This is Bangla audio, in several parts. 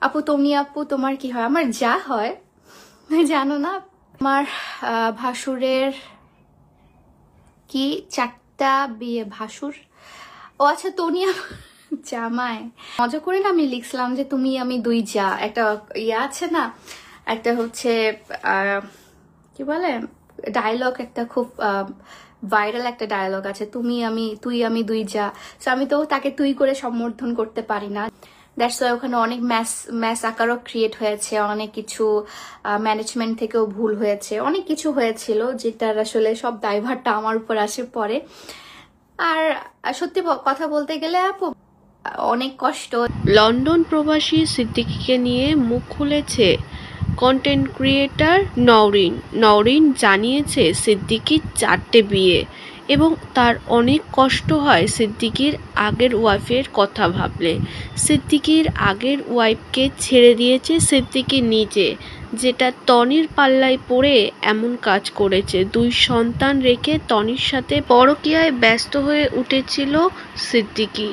আপু তুমি আপু তোমার কি হয়? আমার যা হয় জানো না, আমার ভাসুরের কি 4টা বিয়ে। ভাসুর, ও আচ্ছা তনিয়া জামাই। মজা করে না আমি লিখছিলাম যে তুমি আমি দুই যা, একটা ইয়ে আছে না, একটা হচ্ছে কি বলে ডায়লগ, একটা খুব ভাইরাল একটা ডায়লগ আছে, তুমি আমি তুই আমি দুই যা। তো আমি তো তাকে তুই করে সম্বোধন করতে পারি না। দ্যাটস ওয়াই ওখানে অনেক ম্যাস আকারও ক্রিয়েট হয়েছে, অনেক কিছু ম্যানেজমেন্ট থেকেও ভুল হয়েছে, অনেক কিছু হয়েছিল যেটার আসলে সব দায়ভারটা আমার উপর আসে পড়ে। আর সত্যি কথা বলতে গেলে আপু অনেক কষ্ট। লন্ডন প্রবাসী সিদ্দিকীকে নিয়ে মুখ খুলেছে কন্টেন্ট ক্রিয়েটর নওরিন। নওরিন জানিয়েছে সিদ্দিকীর 4টে বিয়ে এবং তার অনেক কষ্ট হয় সিদ্দিকীর আগের ওয়াইফের কথা ভাবলে। সিদ্দিকীর আগের ওয়াইফকে ছেড়ে দিয়েছে সিদ্দিকী নিজে, যেটা তনির পাল্লায় পড়ে এমন কাজ করেছে। 2 সন্তান রেখে তনির সাথে পরকীয়ায় ব্যস্ত হয়ে উঠেছিল সিদ্দিকী,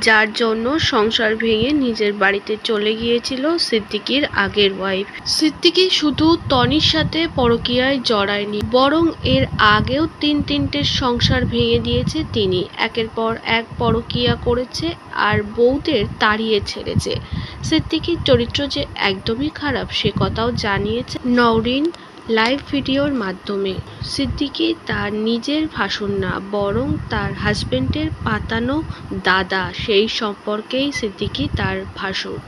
যার জন্য সংসার ভেঙে নিজের বাড়িতে চলে গিয়েছিল সিদ্দিকীর আগের ওয়াইফ। সিদ্দিকী শুধু তনির সাথে পরকীয়ায় জড়ায়নি, বরং এর আগেও 3টে সংসার ভেঙে দিয়েছে তিনি। একের পর এক পরকীয়া করেছে আর বউদের তাড়িয়ে ছেড়েছে। সিদ্দিকীর চরিত্র যে একদমই খারাপ সে কথাও জানিয়েছে নওরিন লাইভ ভিডিওর মাধ্যমে। সিদ্দিকী তার নিজের ভাষণ না, বরং তার হাজবেন্ডের পাতানো দাদা সেই সম্পর্কেই সিদ্দিকী তার ভাষণ।